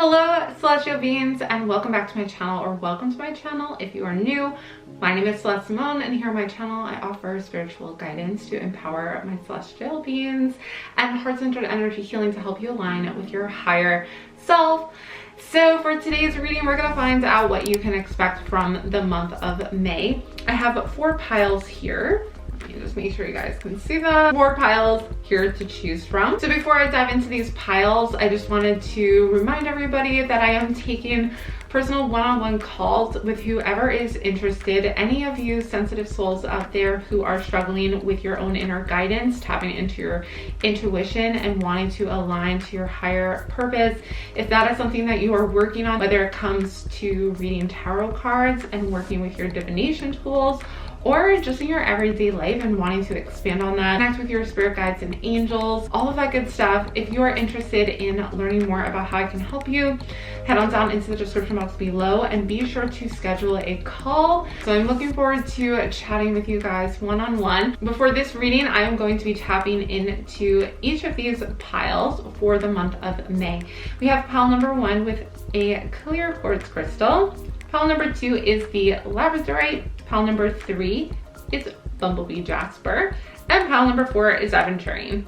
Hello celestial beings, and welcome back to my channel, or welcome to my channel if you are new. My name is Celeste Simone, and here on my channel I offer spiritual guidance to empower my celestial beings and heart-centered energy healing to help you align with your higher self. So for today's reading, we're going to find out what you can expect from the month of May. I have 4 piles here. Let me just make sure you guys can see that. 4 piles here to choose from. So before I dive into these piles, I just wanted to remind everybody that I am taking personal one-on-one calls with whoever is interested. Any of you sensitive souls out there who are struggling with your own inner guidance, tapping into your intuition and wanting to align to your higher purpose. If that is something that you are working on, whether it comes to reading tarot cards and working with your divination tools, or just in your everyday life and wanting to expand on that, connect with your spirit guides and angels, all of that good stuff. If you are interested in learning more about how I can help you, head on down into the description box below and be sure to schedule a call. So I'm looking forward to chatting with you guys one-on-one. Before this reading, I am going to be tapping into each of these piles for the month of May. We have pile number 1 with a clear quartz crystal. Pile number 2 is the Labradorite. Pile number 3 is Bumble Jasper. And pile number 4 is Aventurine.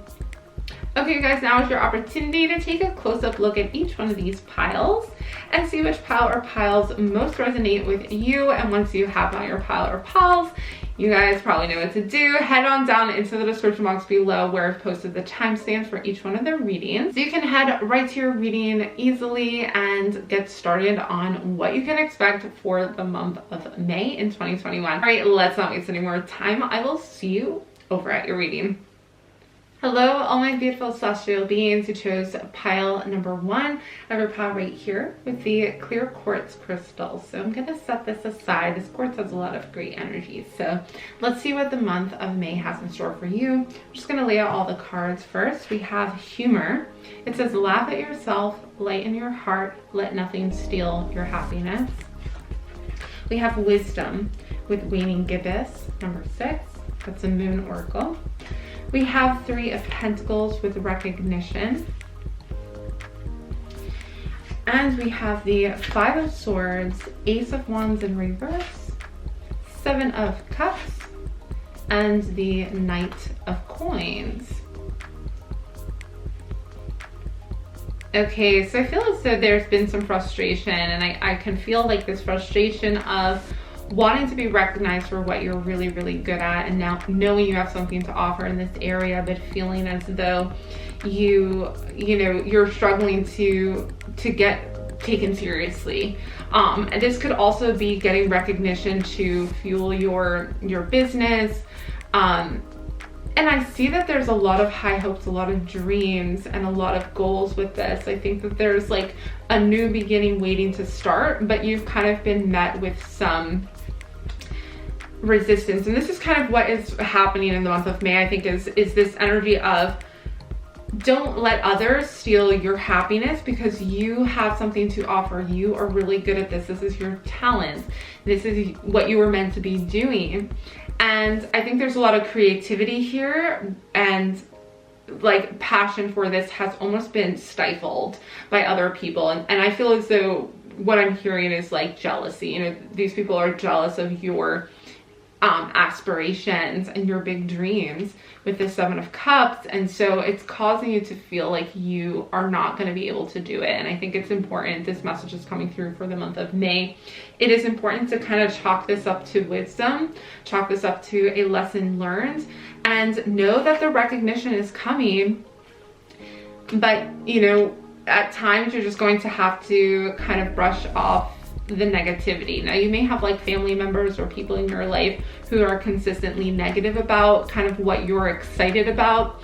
Okay, guys, now is your opportunity to take a close-up look at each one of these piles and see which pile or piles most resonate with you. And once you have found your pile or piles, you guys probably know what to do. Head on down into the description box below where I've posted the timestamps for each one of the readings. So you can head right to your reading easily and get started on what you can expect for the month of May in 2021. All right, let's not waste any more time. I will see you over at your reading. Hello, all my beautiful celestial beings who chose pile number 1. I have a pile right here with the clear quartz crystal. So I'm going to set this aside. This quartz has a lot of great energy. So let's see what the month of May has in store for you. I'm just going to lay out all the cards first. We have humor. It says, laugh at yourself, lighten your heart, let nothing steal your happiness. We have wisdom with waning gibbous, number 6. That's a moon oracle. We have 3 of Pentacles with recognition. And we have the 5 of Swords, Ace of Wands in reverse, 7 of Cups, and the Knight of Coins. Okay, so I feel as though there's been some frustration, and I can feel like this frustration of wanting to be recognized for what you're really, really good at, and now knowing you have something to offer in this area, but feeling as though you're struggling to get taken seriously. And this could also be getting recognition to fuel your business. And I see that there's a lot of high hopes, a lot of dreams, and a lot of goals with this. I think that there's like a new beginning waiting to start, but you've kind of been met with some resistance. And this is kind of what is happening in the month of May, I think, is this energy of don't let others steal your happiness, because you have something to offer. You are really good at this. This is your talent. This is what you were meant to be doing. And I think there's a lot of creativity here, and like passion for this has almost been stifled by other people. And I feel as though what I'm hearing is like jealousy. These people are jealous of your aspirations and your big dreams with the 7 of Cups, and so it's causing you to feel like you are not going to be able to do it. And I think it's important, this message is coming through for the month of May. It is important to kind of chalk this up to wisdom, chalk this up to a lesson learned, and know that the recognition is coming. But at times you're just going to have to kind of brush off the negativity. Now, you may have like family members or people in your life who are consistently negative about kind of what you're excited about,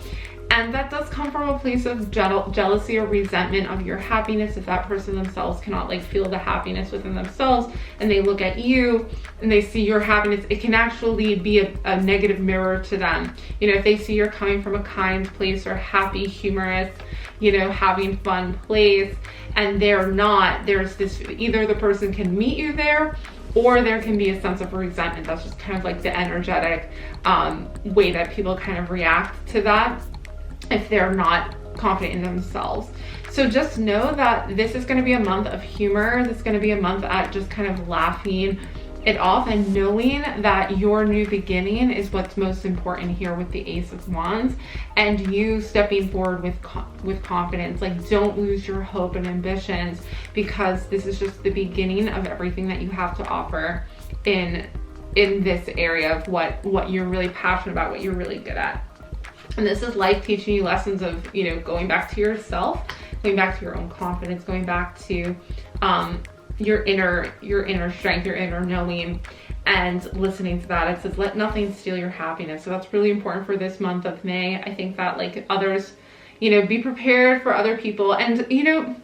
and that does come from a place of jealousy or resentment of your happiness. If that person themselves cannot like feel the happiness within themselves, and they look at you and they see your happiness, it can actually be a negative mirror to them. If they see you're coming from a kind place or happy, humorous, having fun place, and they're not, there's this, either the person can meet you there, or there can be a sense of resentment. That's just kind of like the energetic way that people kind of react to that if they're not confident in themselves. So just know that this is going to be a month of humor. This is going to be a month at just kind of laughing it off and knowing that your new beginning is what's most important here with the Ace of Wands, and you stepping forward with confidence. Like, don't lose your hope and ambitions, because this is just the beginning of everything that you have to offer in this area of what you're really passionate about, what you're really good at. And this is life teaching you lessons of, you know, going back to yourself, going back to your own confidence, going back to your inner strength, your inner knowing, and listening to that. It says, let nothing steal your happiness. So that's really important for this month of May. I think that, like, others, you know, be prepared for other people. And, you know,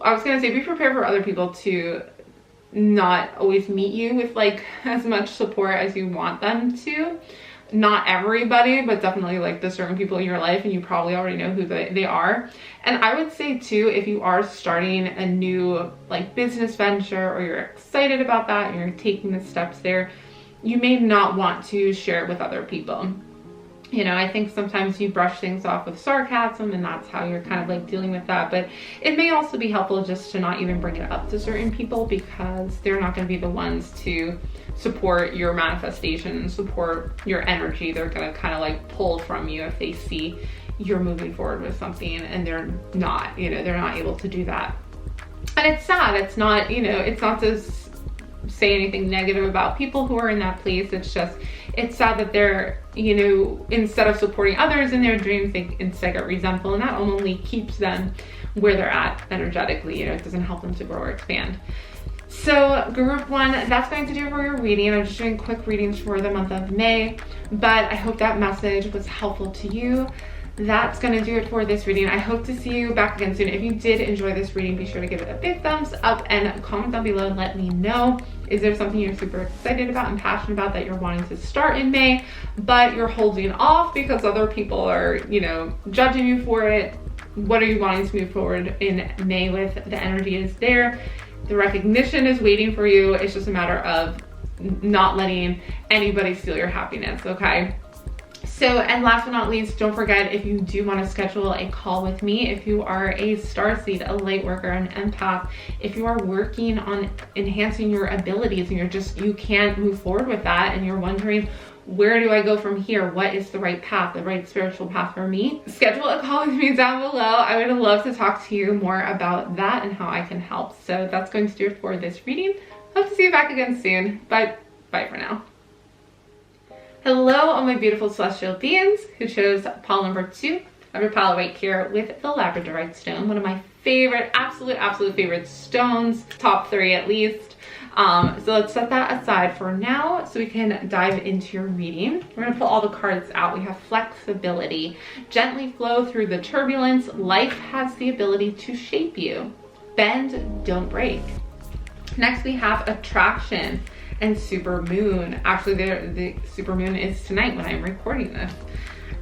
I was gonna say, be prepared for other people to not always meet you with like as much support as you want them to. Not everybody, but definitely like the certain people in your life, and you probably already know who they are. And I would say too, if you are starting a new like business venture, or you're excited about that and you're taking the steps there, you may not want to share it with other people. You know, I think sometimes you brush things off with sarcasm, and that's how you're kind of like dealing with that. But it may also be helpful just to not even bring it up to certain people, because they're not going to be the ones to support your manifestation and support your energy. They're going to kind of like pull from you if they see you're moving forward with something and they're not, you know, they're not able to do that. And it's sad. It's not, you know, it's not to say anything negative about people who are in that place. It's just, it's sad that they're, you know, instead of supporting others in their dreams, they instead get resentful, and that only keeps them where they're at energetically. You know, it doesn't help them to grow or expand. So group one, that's going to do it for your reading. I'm just doing quick readings for the month of May, but I hope that message was helpful to you. That's going to do it for this reading. I hope to see you back again soon. If you did enjoy this reading, be sure to give it a big thumbs up and comment down below and let me know. Is there something you're super excited about and passionate about that you're wanting to start in May, but you're holding off because other people are, you know, judging you for it? What are you wanting to move forward in May with? The energy is there. The recognition is waiting for you. It's just a matter of not letting anybody steal your happiness, okay? So, and last but not least, don't forget, if you do want to schedule a call with me, if you are a starseed, a light worker, an empath, if you are working on enhancing your abilities and you can't move forward with that, and you're wondering, where do I go from here? What is the right path, the right spiritual path for me? Schedule a call with me down below. I would love to talk to you more about that and how I can help. So that's going to do it for this reading. Hope to see you back again soon, but bye for now. Hello, all my beautiful celestial beings who chose pile number 2 of your pile right here with the Labradorite stone, one of my favorite, absolute favorite stones, top 3 at least. So let's set that aside for now so we can dive into your reading. We're going to pull all the cards out. We have flexibility. Gently flow through the turbulence. Life has the ability to shape you. Bend, don't break. Next we have attraction and super moon. Actually, the super moon is tonight when I'm recording this.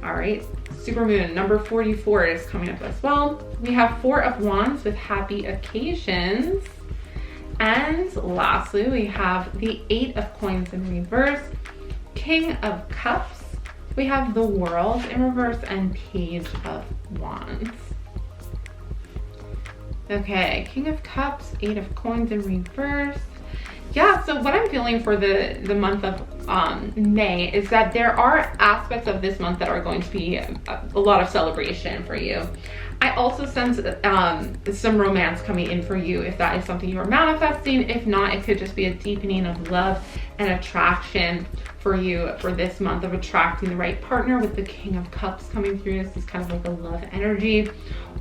All right, super moon number 44 is coming up as well. We have 4 of Wands with happy occasions. And lastly, we have the 8 of Coins in reverse, King of Cups. We have the World in reverse and Page of Wands. Okay, King of Cups, 8 of Coins in reverse. Yeah, so what I'm feeling for the month of May is that there are aspects of this month that are going to be a lot of celebration for you. I also sense some romance coming in for you if that is something you are manifesting. If not, it could just be a deepening of love and attraction for you for this month, of attracting the right partner with the King of Cups coming through. This is kind of like a love energy.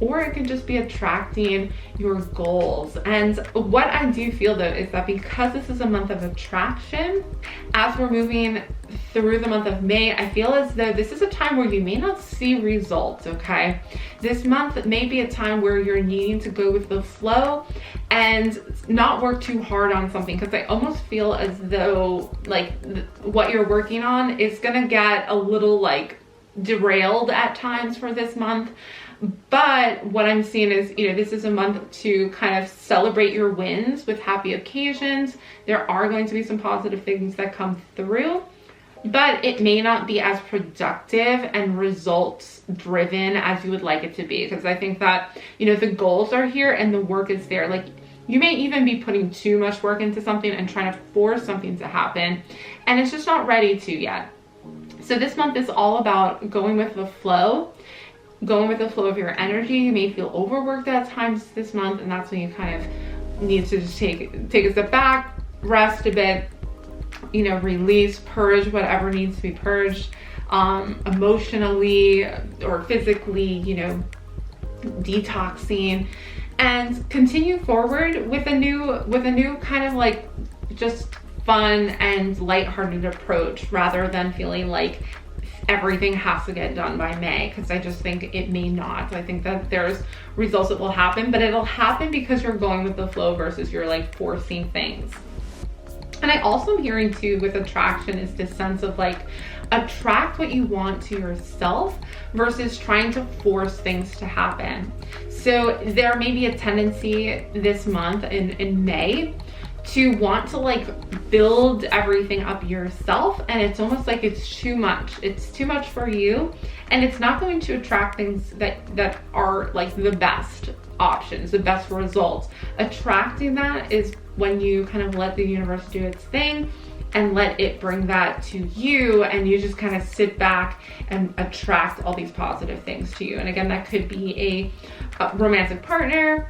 Or it could just be attracting your goals. And what I do feel though is that because this is a month of attraction, as we're moving through the month of May, I feel as though this is a time where you may not see results, okay? This month may be a time where you're needing to go with the flow and not work too hard on something, because I almost feel as though like what you're working on is gonna get a little like derailed at times for this month. But what I'm seeing is, you know, this is a month to kind of celebrate your wins with happy occasions. There are going to be some positive things that come through, but it may not be as productive and results driven as you would like it to be. Because I think that, you know, the goals are here and the work is there. Like, you may even be putting too much work into something and trying to force something to happen, and it's just not ready to yet. So this month is all about going with the flow, going with the flow of your energy. You may feel overworked at times this month, and that's when you kind of need to just take a step back, rest a bit, you know, release, purge whatever needs to be purged, emotionally or physically, you know, detoxing, and continue forward with a new kind of like just fun and lighthearted approach, rather than feeling like everything has to get done by May, because I just think it may not. I think that there's results that will happen, but it'll happen because you're going with the flow versus you're like forcing things. And I also am hearing too with attraction is this sense of like, attract what you want to yourself versus trying to force things to happen. So there may be a tendency this month in May to want to like build everything up yourself, and it's almost like it's too much. It's too much for you, and it's not going to attract things that are like the best options, the best results. Attracting that is when you kind of let the universe do its thing and let it bring that to you, and you just kind of sit back and attract all these positive things to you. And again, that could be a romantic partner.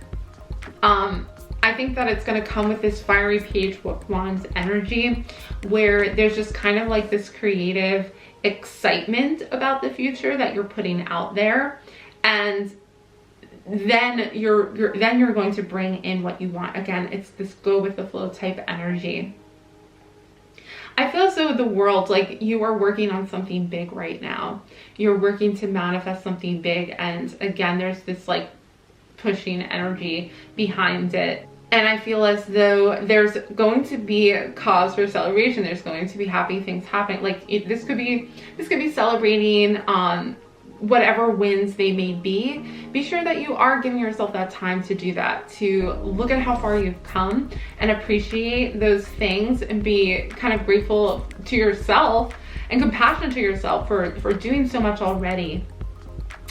I think that it's going to come with this fiery Page of Wands energy, where there's just kind of like this creative excitement about the future that you're putting out there, and then you're going to bring in what you want. Again, it's this go with the flow type energy. I feel as though the world, like, you are working on something big right now. You're working to manifest something big, and again, there's this like pushing energy behind it. And I feel as though there's going to be a cause for celebration. There's going to be happy things happening. Like, this could be celebrating whatever wins they may be. Be sure that you are giving yourself that time to do that, to look at how far you've come and appreciate those things, and be kind of grateful to yourself and compassionate to yourself for doing so much already.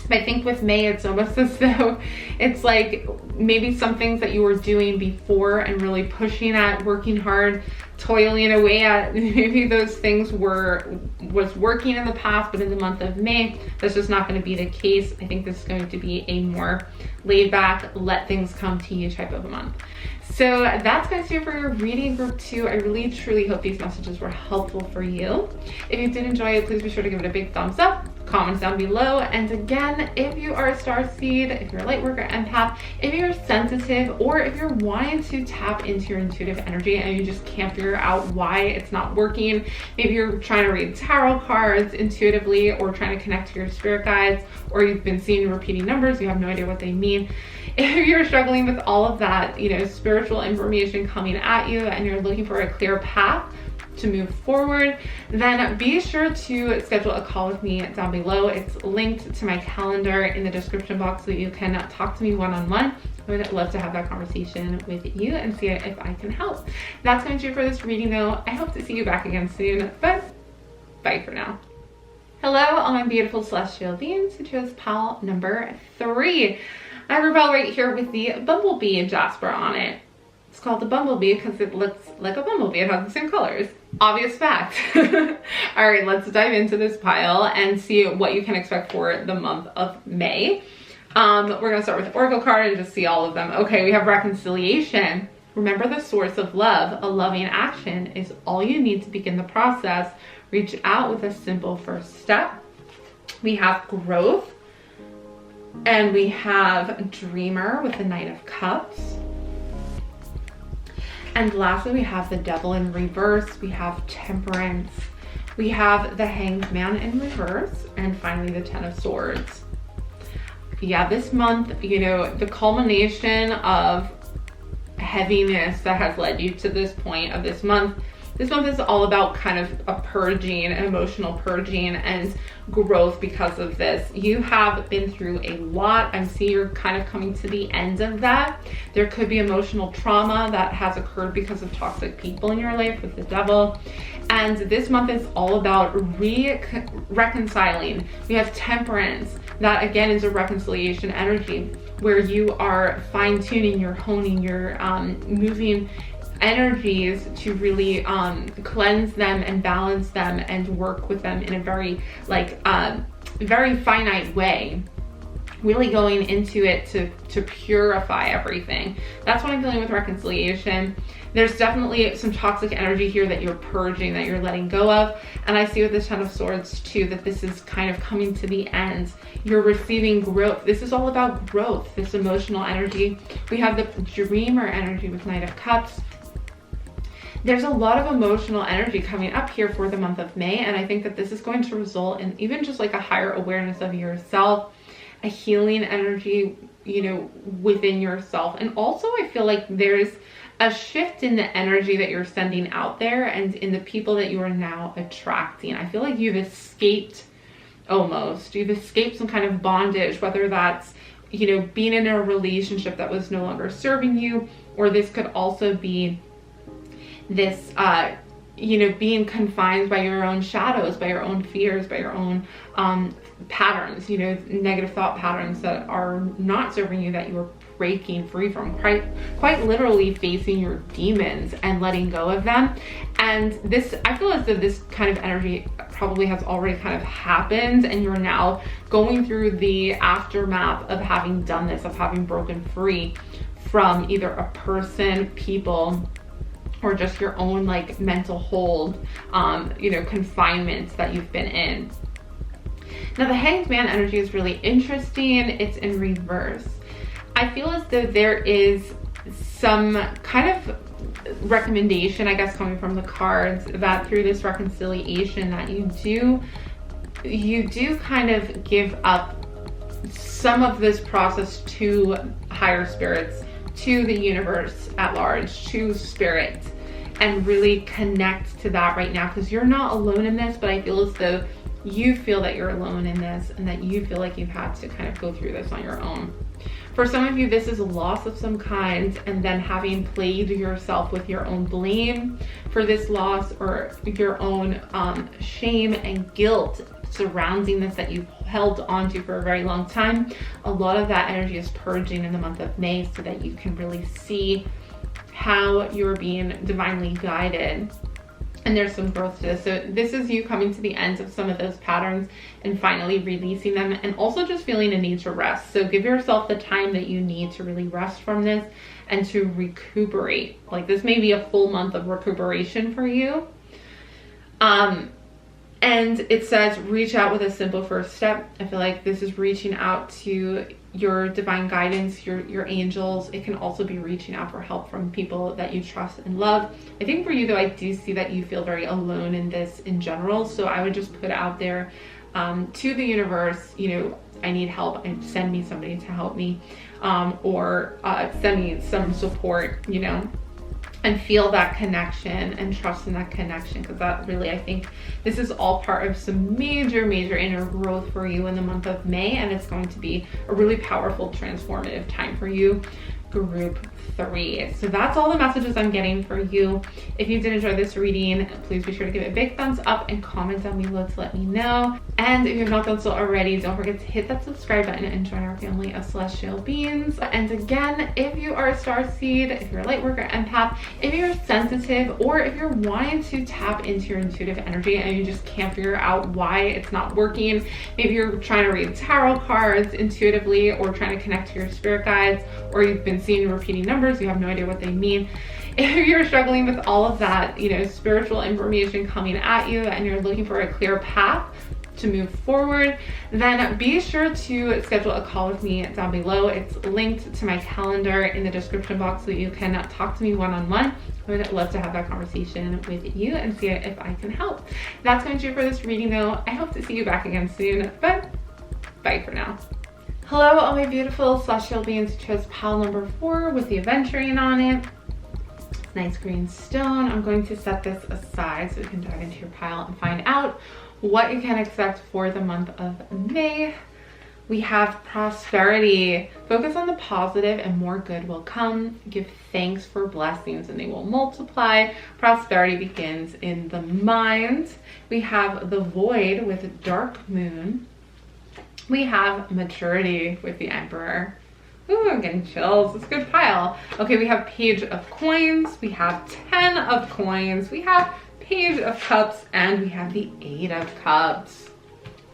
I think with May, it's almost as though it's like maybe some things that you were doing before and really pushing at, working hard, toiling away at, maybe those things was working in the past, but in the month of May, that's just not going to be the case. I think this is going to be a more laid back, let things come to you type of a month. So that's going to do it for your reading group 2. I really truly hope these messages were helpful for you. If you did enjoy it, please be sure to give it a big thumbs up, comments down below. And again, if you are a starseed, if you're a light worker, empath, if you're sensitive, or if you're wanting to tap into your intuitive energy and you just can't figure out why it's not working, maybe you're trying to read tarot cards intuitively, or trying to connect to your spirit guides, or you've been seeing repeating numbers, you have no idea what they mean. If you're struggling with all of that, you know, spiritual information coming at you, and you're looking for a clear path to move forward, then be sure to schedule a call with me down below. It's linked to my calendar in the description box, so you can talk to me one-on-one. I would love to have that conversation with you and see if I can help. That's going to do it for this reading though. I hope to see you back again soon, but bye for now. Hello, all my beautiful celestial beings who chose pile number 3. I have a pile right here with the Bumblebee Jasper on it. It's called the Bumblebee because it looks like a bumblebee. It has the same colors. Obvious fact. All right, let's dive into this pile and see what you can expect for the month of May. We're going to start with the Oracle card and just see all of them. Okay, we have reconciliation. Remember the source of love. A loving action is all you need to begin the process. Reach out with a simple first step. We have growth. And we have Dreamer with the Knight of Cups. And lastly, we have the Devil in reverse. We have Temperance. We have the Hanged Man in reverse. And finally, the Ten of Swords. Yeah, this month, you know, the culmination of heaviness that has led you to this point of this month this month is all about kind of a purging, an emotional purging and growth because of this. You have been through a lot. I see you're kind of coming to the end of that. There could be emotional trauma that has occurred because of toxic people in your life with the devil. And this month is all about reconciling. We have temperance. That again is a reconciliation energy where you are fine-tuning, you're honing, you're moving energies to really cleanse them and balance them and work with them in a very very finite way, really going into it to purify everything. That's what I'm feeling with reconciliation. There's definitely some toxic energy here that you're purging, that you're letting go of. And I see with the Ten of Swords too, that this is kind of coming to the end. You're receiving growth. This is all about growth, this emotional energy. We have the dreamer energy with Knight of Cups. There's a lot of emotional energy coming up here for the month of May. And I think that this is going to result in even just like a higher awareness of yourself, a healing energy, you know, within yourself. And also I feel like there's a shift in the energy that you're sending out there and in the people that you are now attracting. I feel like you've escaped almost. You've escaped some kind of bondage, whether that's, you know, being in a relationship that was no longer serving you, or this could also be this, you know, being confined by your own shadows, by your own fears, by your own patterns, you know, negative thought patterns that are not serving you, that you're breaking free from, quite literally facing your demons and letting go of them. And this, I feel as though this kind of energy probably has already kind of happened, and you're now going through the aftermath of having done this, of having broken free from either a person, people, or just your own like mental hold, you know, confinements that you've been in. Now the Hanged Man energy is really interesting. It's in reverse. I feel as though there is some kind of recommendation, I guess, coming from the cards that through this reconciliation that you do kind of give up some of this process to higher spirits, to the universe at large, to spirit, and really connect to that right now, because you're not alone in this. But I feel as though you feel that you're alone in this, and that you feel like you've had to kind of go through this on your own. For some of you, this is a loss of some kind, and then having plagued yourself with your own blame for this loss, or your own shame and guilt surrounding this that you've held onto for a very long time. A lot of that energy is purging in the month of May, so that you can really see how you're being divinely guided. And there's some growth to this. So this is you coming to the end of some of those patterns and finally releasing them, and also just feeling a need to rest. So give yourself the time that you need to really rest from this and to recuperate. Like this may be a full month of recuperation for you. And it says reach out with a simple first step. I feel like this is reaching out to your divine guidance, your angels. It can also be reaching out for help from people that you trust and love. I think for you though, I do see that you feel very alone in this in general. So I would just put out there to the universe, you know, I need help, and send me somebody to help me, or send me some support, you know, and feel that connection and trust in that connection, because that really, I think this is all part of some major inner growth for you in the month of May, and it's going to be a really powerful transformative time for you, group 3. So that's all the messages I'm getting for you. If you did enjoy this reading, please be sure to give it a big thumbs up and comment down below to let me know. And if you've not done so already, don't forget to hit that subscribe button and join our family of celestial beings. And again, if you are a starseed, if you're a light worker, empath, if you're sensitive, or if you're wanting to tap into your intuitive energy and you just can't figure out why it's not working, maybe you're trying to read tarot cards intuitively, or trying to connect to your spirit guides, or you've been seeing repeating numbers, you have no idea what they mean. If you're struggling with all of that, you know, spiritual information coming at you, and you're looking for a clear path to move forward, then be sure to schedule a call with me down below. It's linked to my calendar in the description box, so you can talk to me one-on-one. I would love to have that conversation with you and see if I can help. That's going to do it for this reading though. I hope to see you back again soon, but bye for now. Hello, all my beautiful celestial beings who chose pile number 4 with the Aventurine on it. nice green stone. I'm going to set this aside so we can dive into your pile and find out what you can expect for the month of May. We have prosperity. Focus on the positive and more good will come. Give thanks for blessings and they will multiply. Prosperity begins in the mind. We have the void with dark moon. We have maturity with the emperor. Ooh, I'm getting chills. It's a good pile. Okay, we have page of coins. We have 10 of coins. We have page of cups, and we have the 8 of cups.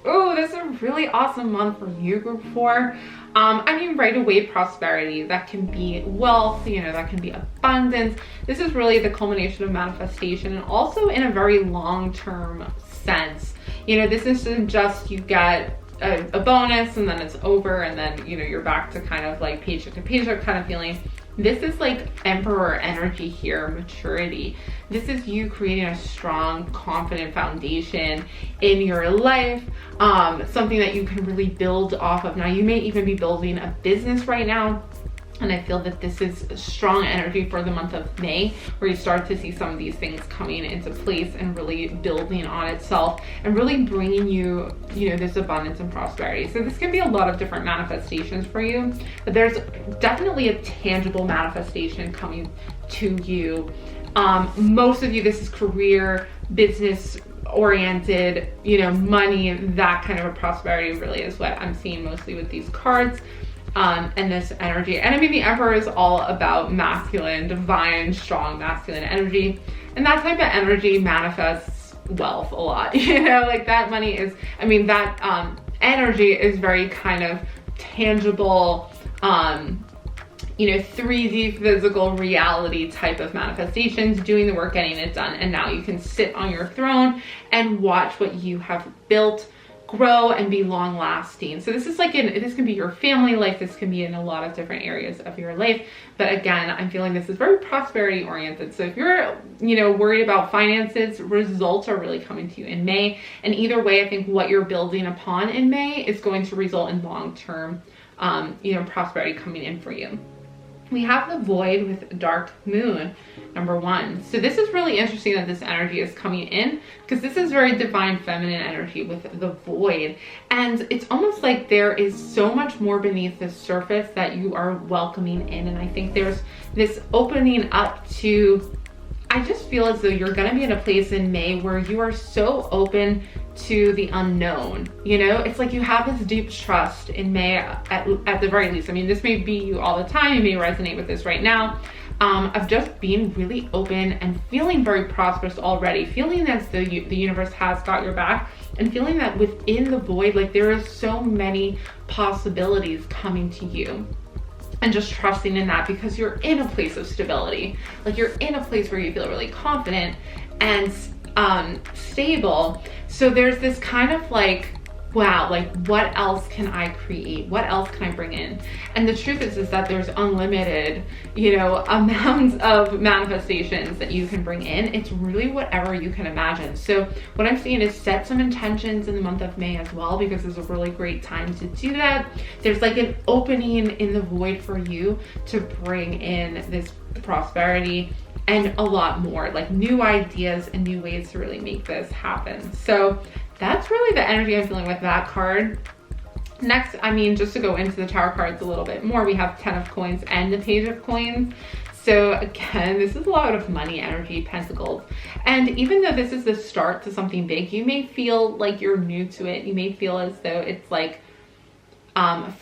Oh, this is a really awesome month for you, group 4. I mean, right away, prosperity. That can be wealth, you know, that can be abundance. This is really the culmination of manifestation, and also in a very long-term sense. You know, this isn't just you get a bonus and then it's over and then, you know, you're back to kind of like paycheck to paycheck kind of feeling. This is like emperor energy here, maturity. This is you creating a strong, confident foundation in your life, something that you can really build off of. Now, you may even be building a business right now, and I feel that this is strong energy for the month of May, where you start to see some of these things coming into place and really building on itself and really bringing you, you know, this abundance and prosperity. So this can be a lot of different manifestations for you, but there's definitely a tangible manifestation coming to you. Most of you, this is career, business oriented, you know, money, that kind of a prosperity really is what I'm seeing mostly with these cards. And this energy. And I mean, the emperor is all about masculine, divine, strong masculine energy. And that type of energy manifests wealth a lot. You know, like that money is, I mean, that energy is very kind of tangible, you know, 3D physical reality type of manifestations, doing the work, getting it done. And now you can sit on your throne and watch what you have built grow and be long lasting. So this is like this can be your family life, this can be in a lot of different areas of your life. But again, I'm feeling this is very prosperity oriented. So if you're, you know, worried about finances, results are really coming to you in May. And either way, I think what you're building upon in May is going to result in long-term, you know, prosperity coming in for you. We have the void with dark moon, number 1. So this is really interesting that this energy is coming in, because this is very divine feminine energy with the void. And it's almost like there is so much more beneath the surface that you are welcoming in. And I think there's this opening up to, I just feel as though you're going to be in a place in May where you are so open to the unknown. You know, it's like you have this deep trust in May at the very least. I mean, this may be you all the time. You may resonate with this right now, of just being really open and feeling very prosperous already, feeling as though the universe has got your back, and feeling that within the void, like there is so many possibilities coming to you. And just trusting in that, because you're in a place of stability. Like you're in a place where you feel really confident and stable. So there's this kind of like, wow, like what else can I create? What else can I bring in? And the truth is that there's unlimited, you know, amounts of manifestations that you can bring in. It's really whatever you can imagine. So what I'm seeing is set some intentions in the month of May as well, because it's a really great time to do that. There's like an opening in the void for you to bring in this prosperity and a lot more, like new ideas and new ways to really make this happen. So that's really the energy I'm feeling with that card. Next, I mean, just to go into the Tower cards a little bit more, we have 10 of coins and the Page of coins. So again, this is a lot of money energy, pentacles. And even though this is the start to something big, you may feel like you're new to it. You may feel as though it's like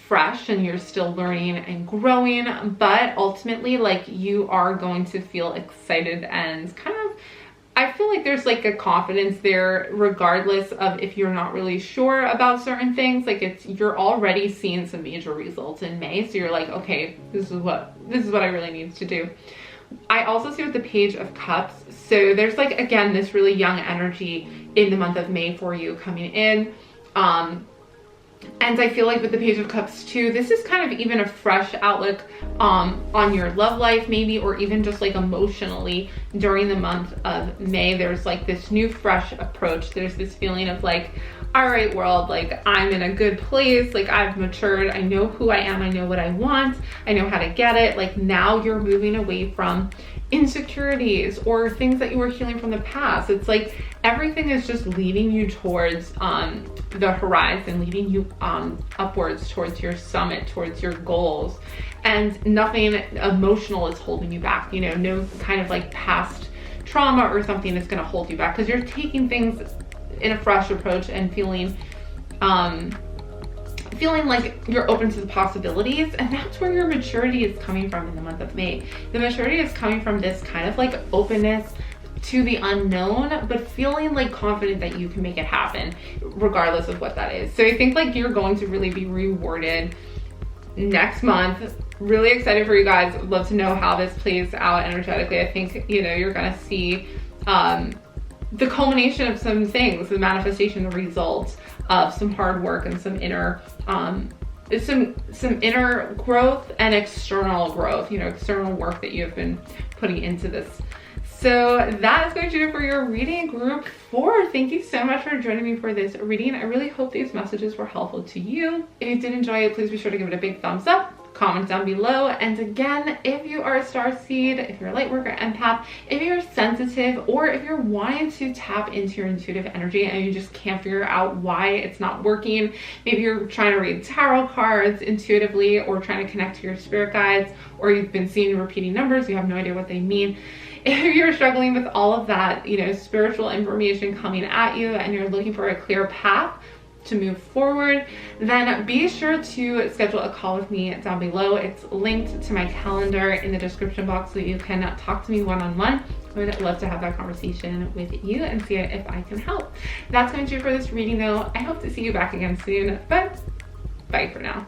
fresh and you're still learning and growing, but ultimately like you are going to feel excited and kind of, I feel like there's like a confidence there regardless of if you're not really sure about certain things. Like you're already seeing some major results in May, so you're like, okay, this is what I really need to do. I also see with the Page of Cups, so there's like, again, this really young energy in the month of May for you coming in. And I feel like with the Page of Cups too, this is kind of even a fresh outlook on your love life maybe, or even just like emotionally during the month of May. There's like this new fresh approach. There's this feeling of like, all right, world, like I'm in a good place, like I've matured, I know who I am, I know what I want, I know how to get it. Like now you're moving away from insecurities or things that you were healing from the past. It's like everything is just leading you towards the horizon, leading you upwards towards your summit, towards your goals, and nothing emotional is holding you back. You know, no kind of like past trauma or something is going to hold you back, because you're taking things in a fresh approach and feeling like you're open to the possibilities. And that's where your maturity is coming from in the month of May. The maturity is coming from this kind of like openness to the unknown, but feeling like confident that you can make it happen regardless of what that is. So I think like you're going to really be rewarded next month. Really excited for you guys. Love to know how this plays out energetically. I think, you know, you're gonna see the culmination of some things, the manifestation, the results of some hard work and some inner some inner growth and external growth, you know, external work that you have been putting into this. So that is going to do it for your reading group 4. Thank you so much for joining me for this reading. I really hope these messages were helpful to you. If you did enjoy it, please be sure to give it a big thumbs up. Comment down below. And again, if you are a star seed, if you're a light worker, empath, if you're sensitive, or if you're wanting to tap into your intuitive energy and you just can't figure out why it's not working, maybe you're trying to read tarot cards intuitively or trying to connect to your spirit guides, or you've been seeing repeating numbers, you have no idea what they mean. If you're struggling with all of that, you know, spiritual information coming at you and you're looking for a clear path to move forward, then be sure to schedule a call with me down below. It's linked to my calendar in the description box so you can talk to me one-on-one. I would love to have that conversation with you and see if I can help. That's going to do it for this reading though. I hope to see you back again soon, but bye for now.